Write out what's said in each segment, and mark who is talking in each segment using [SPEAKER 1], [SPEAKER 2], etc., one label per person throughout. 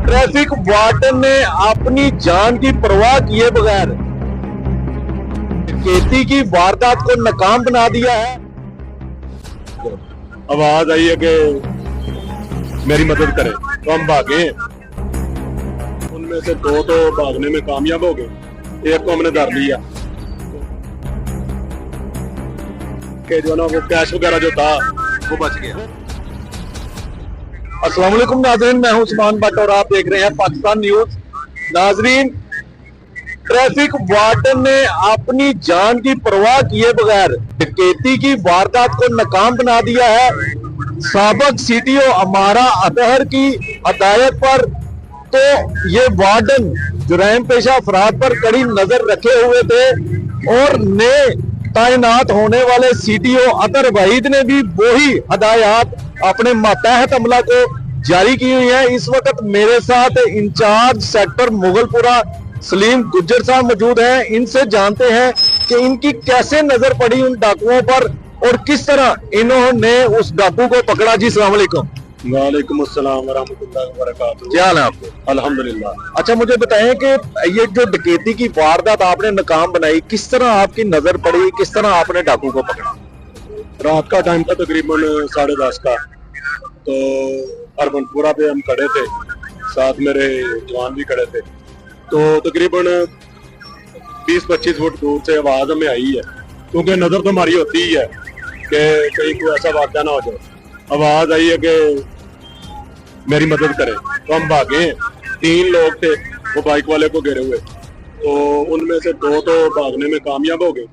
[SPEAKER 1] Traffic warden ने अपनी जान की परवाह किए बगैर खेती की वारदात को नाकाम बना दिया है।
[SPEAKER 2] आवाज आई है कि मेरी मदद करें तो हम भागे। उनमें से दो तो भागने में कामयाब हो गए, एक को हमने धर लिया कि जो ना वो कैश वगैरह जो था वो बच गया।
[SPEAKER 1] अस्सलाम वालेकुम नाज़रीन, मैं हूं उस्मान भट्ट और आप देख रहे हैं पाकिस्तान न्यूज। नाज़रीन, ट्रैफिक वार्डन ने अपनी जान की परवाह किए बगैर डकैती की वारदात को नाकाम बना दिया है। साबिक सीटीओ अमारा अतहर की हदायत पर तो ये वार्डन जुर्म पेशा अफराद पर कड़ी नजर रखे हुए थे और नए तैनात होने वाले सीटीओ अतर वहीद ने भी वही हदायत अपने मातहत अमला को जारी की हुई है। इस वक्त मेरे साथ इंचार्ज सेक्टर मुगलपुरा सलीम गुज्जर साहब मौजूद हैं। इनसे जानते हैं कि इनकी कैसे नजर पड़ी उन डाकुओं पर और किस तरह इन्होंने उस डाकू को पकड़ा। जी अस्सलाम वालेकुम।
[SPEAKER 2] वालेकुम अस्सलाम वरहमतुल्लाहि वबरकातुहू।
[SPEAKER 1] क्या हाल है आपको?
[SPEAKER 2] अल्हम्दुलिल्लाह।
[SPEAKER 1] अच्छा, मुझे बताएं कि ये जो डकैती की वारदात आपने नाकाम बनाई, किस तरह आपकी नजर पड़ी, किस तरह आपने डाकू को पकड़ा?
[SPEAKER 2] रात का टाइम था तकरीबन 10:30 का, तो अरबनपुरा पे हम खड़े थे, साथ मेरे जवान भी खड़े थे। तो तकरीबन 20-25 फुट दूर से आवाज हमें आई है, क्योंकि नजर तो हमारी होती ही है कि कहीं कोई ऐसा वाक़या ना हो जाए। आवाज आई है कि मेरी मदद करें तो हम भागे। 3 लोग थे, वो बाइक वाले को घेरे हुए, तो उनमें से 2 तो भागने में कामयाब हो गए,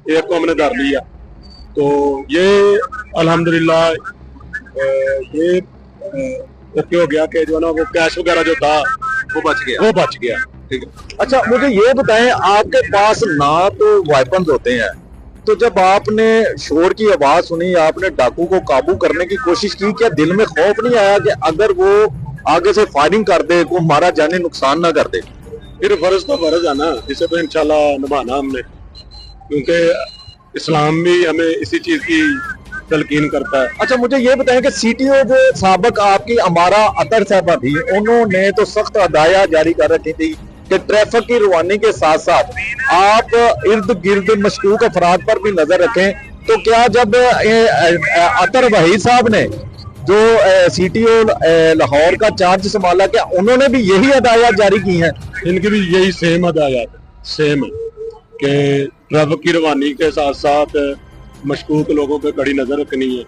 [SPEAKER 2] एक को हमने धर लिया। तो ये अल्हम्दुलिल्लाह ये ओके हो गया कि जो ना वो कैश वगैरह जो था वो बच गया।
[SPEAKER 1] ठीक है। अच्छा, मुझे ये बताएं, आपके पास ना तो वेपन्स होते हैं, तो जब आपने शोर की आवाज सुनी, आपने डाकू को काबू करने की कोशिश की, क्या दिल में खौफ नहीं आया कि अगर वो आगे से फायरिंग कर दे को हमारा जानी नुकसान ना कर दे?
[SPEAKER 2] फिर फर्ज तो फर्ज है ना, इसे तो इंशाल्लाह निभाना हमने, क्योंकि इस्लाम भी हमें इसी चीज की तलकीन करता है।
[SPEAKER 1] अच्छा, मुझे ये बताएं कि सीटीओ जो साबिक आपकी अमारा अतर साहबा थी, उन्होंने तो सख्त हदायत जारी कर रखी थी कि ट्रैफिक की रवानी के साथ साथ आप इर्द गिर्द मशकूक अफराद पर भी नजर रखें। तो क्या जब अतर वहीद साहब ने जो सीटीओ लाहौर का चार्ज संभाला, क्या उन्होंने भी यही हदायत जारी की हैं?
[SPEAKER 2] इनकी भी यही सेम हदायत सेम है कि ट्रैफिक की रवानी के साथ साथ मशकूक लोगों पे कड़ी नजर रखनी है।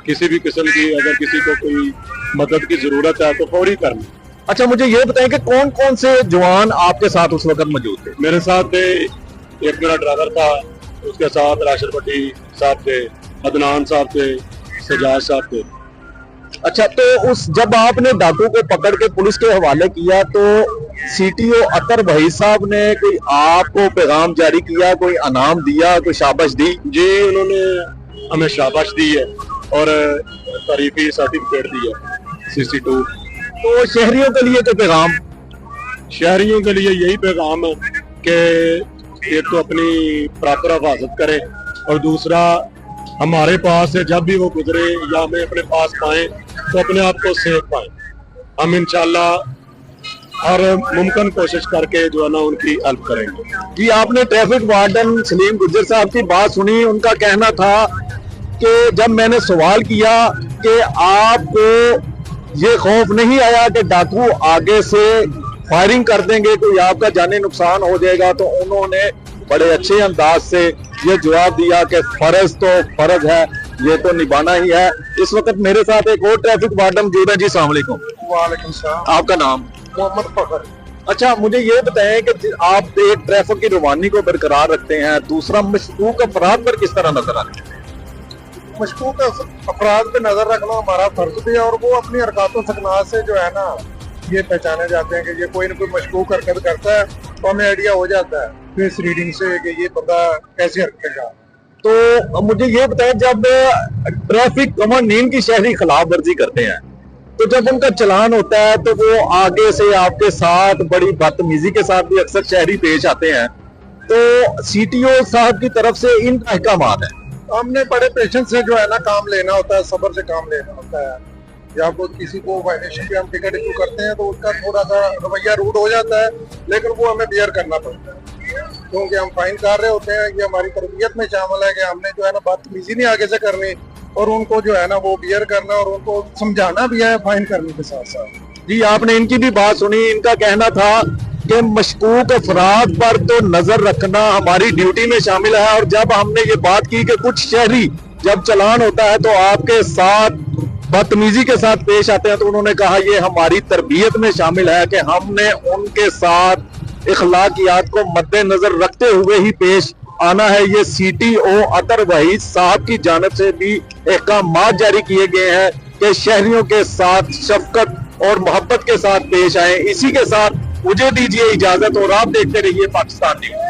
[SPEAKER 2] किसी भी किस्म की अगर किसी को कोई मदद की जरूरत है तो फौरी करनी।
[SPEAKER 1] अच्छा, मुझे ये बताएं कि कौन कौन से जवान आपके साथ उस वक्त मौजूद थे?
[SPEAKER 2] मेरे साथ थे, एक मेरा ड्राइवर था, उसके साथ राशिद भट्टी साहब थे, अदनान साहब थे, सजाद साहब थे।
[SPEAKER 1] अच्छा, तो उस जब आपने डाकू को पकड़ के पुलिस के हवाले किया, तो सीटीओ अतर वहीद साहब ने कोई आपको पैगाम जारी किया, कोई अनाम दिया, कोई शाबाश दी?
[SPEAKER 2] जी, उन्होंने हमें शाबाश दी है और तारीफी सर्टिफिकेट दी है CC2।
[SPEAKER 1] तो शहरियों के लिए कोई पैगाम?
[SPEAKER 2] शहरियों के लिए यही पैगाम है कि एक तो अपनी प्रॉपर हिफाजत करें और दूसरा हमारे पास से जब भी वो गुजरे या हमें अपने पास पाए तो अपने आप को सेफ पाए। हम इंशाल्लाह हर मुमकिन कोशिश करके जो है ना उनकी हेल्प करेंगे।
[SPEAKER 1] जी, आपने ट्रैफिक वार्डन सलीम गुज्जर साहब की बात सुनी। उनका कहना था कि जब मैंने सवाल किया कि आपको ये खौफ नहीं आया कि डाकू आगे से फायरिंग कर देंगे, कोई आपका जानी नुकसान हो जाएगा, तो उन्होंने बड़े अच्छे अंदाज से ये जवाब दिया कि फर्ज तो फर्ज है, ये तो निभाना ही है। इस वक्त मेरे साथ एक और ट्रैफिक वार्डन मौजूद है। जी अस्सलाम वालेकुम।
[SPEAKER 3] वालेकुम सलाम।
[SPEAKER 1] आपका नाम?
[SPEAKER 3] मोहम्मद फखर।
[SPEAKER 1] अच्छा, मुझे ये बताएं कि आप एक ट्रैफिक की रवानी को बरकरार रखते हैं, दूसरा मशकूक अफराद पर किस तरह नजर आते हैं?
[SPEAKER 3] मशकूक अफराद पे नजर रखना हमारा फर्ज भी है, और वो अपनी हरकतों सकनात से जो है ना ये पहचाने जाते हैं कि ये कोई ना कोई मशकूक हरकत करता है, तो हमें आइडिया हो जाता है फेस रीडिंग से कि ये बंदा कैसी हरकतें कर।
[SPEAKER 1] तो मुझे ये बताएं, जब ट्रैफिक कवानीन की शहरी खिलाफ वर्जी करते हैं, तो जब उनका चलान होता है तो वो आगे से आपके साथ बड़ी बदतमीजी के साथ भी अक्सर शहरी पेश आते हैं, तो सीटीओ साहब की तरफ से इन अहकामात है।
[SPEAKER 3] हमने बड़े पेशेंस से जो है ना काम लेना होता है, सब्र से काम लेना होता है। या वो किसी को वायलेशन पे हम टिकट इशू करते हैं तो उसका थोड़ा सा रवैया रूड हो जाता है, लेकिन वो हमें बियर करना पड़ता है क्योंकि हम फाइन कर रहे होते हैं। ये हमारी तरबियत में शामिल है कि हमने जो है ना बदतमीजी नहीं आगे से करनी और उनको जो है ना वो बियर करना और उनको समझाना भी है फाइन करने के साथ साथ।
[SPEAKER 1] जी, आपने इनकी भी बात सुनी। इनका कहना था कि मशकूक अफराद पर तो नजर रखना हमारी ड्यूटी में शामिल है, और जब हमने ये बात की कि कुछ शहरी जब चालान होता है तो आपके साथ बदतमीजी के साथ पेश आते हैं, तो उन्होंने कहा ये हमारी तरबियत में शामिल है कि हमने उनके साथ इखलाकियात को मद्देनजर रखते हुए ही पेश आना है। ये CTO अतर वहीद साहब की जानिब से भी अहकामात जारी किए गए हैं कि शहरियों के साथ शफकत और मोहब्बत के साथ पेश आए। इसी के साथ मुझे दीजिए इजाजत और आप देखते रहिए पाकिस्तान न्यूज़।